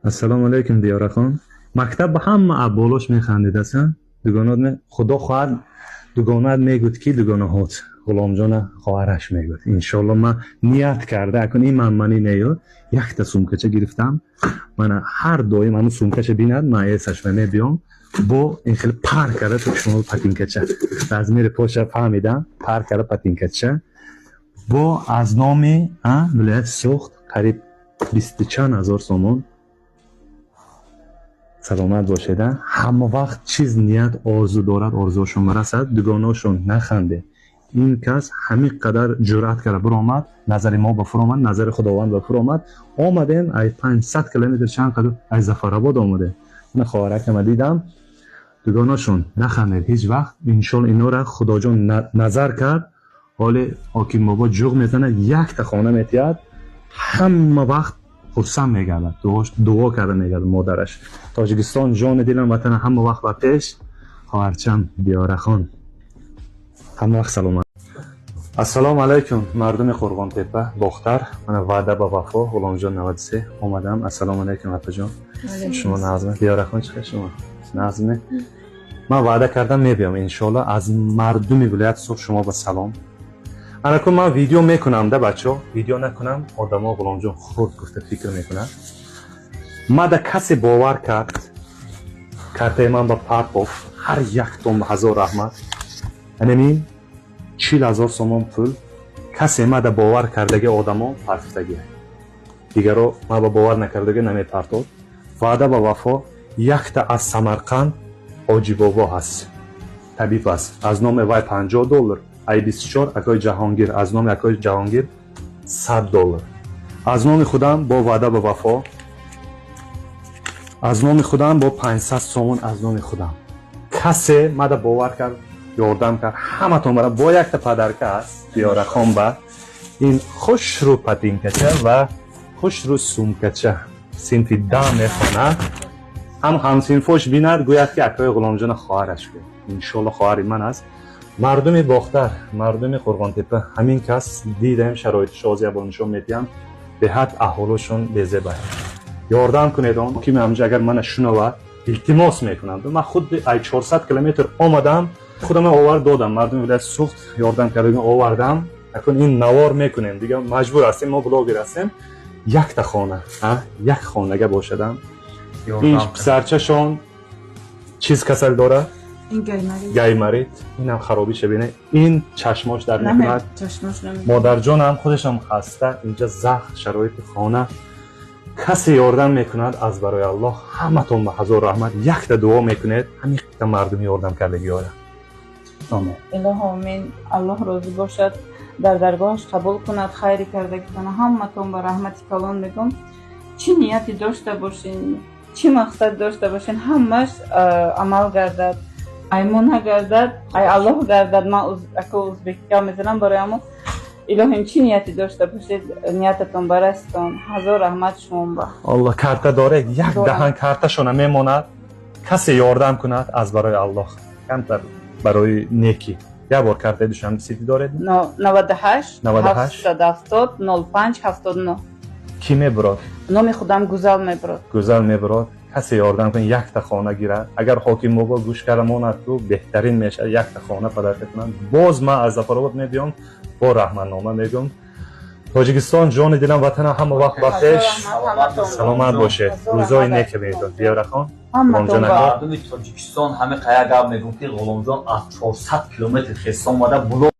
السلام علیکم دیارخان. مکتب به همه بالاش میخندید هستن. دوگانات خدا خواهد دوگانات میگوید که دوگانات غلام جان خواهرش میگوید. انشالله من نیت کرده اکن این منی نیاد یک تا سومکچه گرفتم. من هر دوی منو سومکچه بیند من ایسش می بیام با این خیلی پر کرده تو شما پتینکچه از میره پاشه فهمیدم پر کرده پتینکچه با از نامی ولایت سوخت قریب 20 چند هزار سومون. سلامت باشیدن. همه وقت چیز نیت آرزو دارد آرزوشون برسد. دوگاناشون نخنده. این کس همین قدر جرأت کرده برآمد. نظر ما بفر آمد، نظر خداوند بفر آمد. آمدیم ای 500 کیلومتر چند قدر از ظفرآباد آمده. من خواهرکم دیدم دوگاناشون نخندید هیچ وقت. انشالله اینا را خدا جان نظر کرد. حال حاکم بابا جوغ میزنه یک تا خانه میتید همه وقت خرسند میگردد. دعا کرده میگرد مادرش. تاجیکستان جان دلم وطن همه وقت با پیش. خواهرچم دیارخان همه وقت سلامت. السلام علیکم مردم قرغان تپه باختر. من وعده با وفا غلام جان 93 اومدم. السلام علیکم وفا جان. شما نظمه دیارخان چه شما نظمه؟ من وعده کردم میبیام انشالله از مردم ولایت صبح شما با سلام. انا من ویدیو میکنم ده بچه ویدیو نکنم آدما غلام جان خود گفته فکر میکنن. ما ده کسی باور کرد کرده من با پاپوف هر یک توم 1000 رحمت یعنی 40,000 سومون پول کسی ما ده باور کردگی آدما پرفتگی دیگر رو ما با باور نکردگی نمیپرتاد. وعده با وفا یک تا از سمرقند حاجی بابا هست طبیب است از نام وای $50 ای 24 اکای جهانگیر از نام اکای جهانگیر $100 از نام خودم با وعده با وفا از نام خودم با 500 سومون از نام خودم کسی مده باور کرد یاردم کرد همه تون برای با یک تا پدرکه است دیارخان با این خوش رو پتینکچه و خوش رو سومکچه سنفی دم میخونه هم سنفوش بیند گوید که اکای غلام جان خواهرش بود. انشالله خواهر من است. مردم باختر مردم قرغان تپه همین کس دیدم شرایط شازی بانشون میدیم به حد احوالشون بزبه یاردم کنید اون که من اگر من شنوه التماس میکنم. من خود ای 400 کیلومتر آمدم خودم آورد دادم مردم ولایت سوخت یاردم کردم آوردم اکنون این نوار میکنیم دیگه مجبور هستیم ما بلاگر هستیم یک تا خانه یک خانه باشدم. این سرچشان چیز کسل داره این گایمرید این هم خرابی شبینه این چشماش در نمیکند مادر جان هم خودش هم خسته اینجا زخم شرایط خانه کسی یاردم میکند از برای الله همه تون به 1000 رحمت یک تا دعا میکنید همین تا مردم یاردم کردگی آره. آمین اله آمین. الله راضی باشد در درگاهش قبول کند خیری کردگی کنه همه تون به رحمت کلان میگم. چی نیتی داشته باشین چی مقصد داشته باشین همش عمل گردد ایمون گردد ای الله گردد. ما اکو ازبکی میزنم برای امو الهیم چی نیتی داشته باشید نیتتون برستون 1000 رحمت شما با الله کرده داره یک دهن کرده شونه میماند کسی یاردم کند از برای الله کمتر برای نیکی یک بار کرده دوشم سیتی داره 98 770 05 79 کی میبراد نام خودم گزل میبراد کسی یاردم کنه یک تا خانه گیره اگر حاکم موقع گوش کرماند تو بهترین میشه یک تا خانه پدر کنن. باز من از ظفرآباد میبیام با رحمتنامه میگم تاجیکستان جان دلم وطن همه وقت بخیر سلامت باشه روزای نیک میدون دیارخان مردم تاجیکستان همه قیا گپ میگم که غلام جان از 400 کیلومتر خستان اومده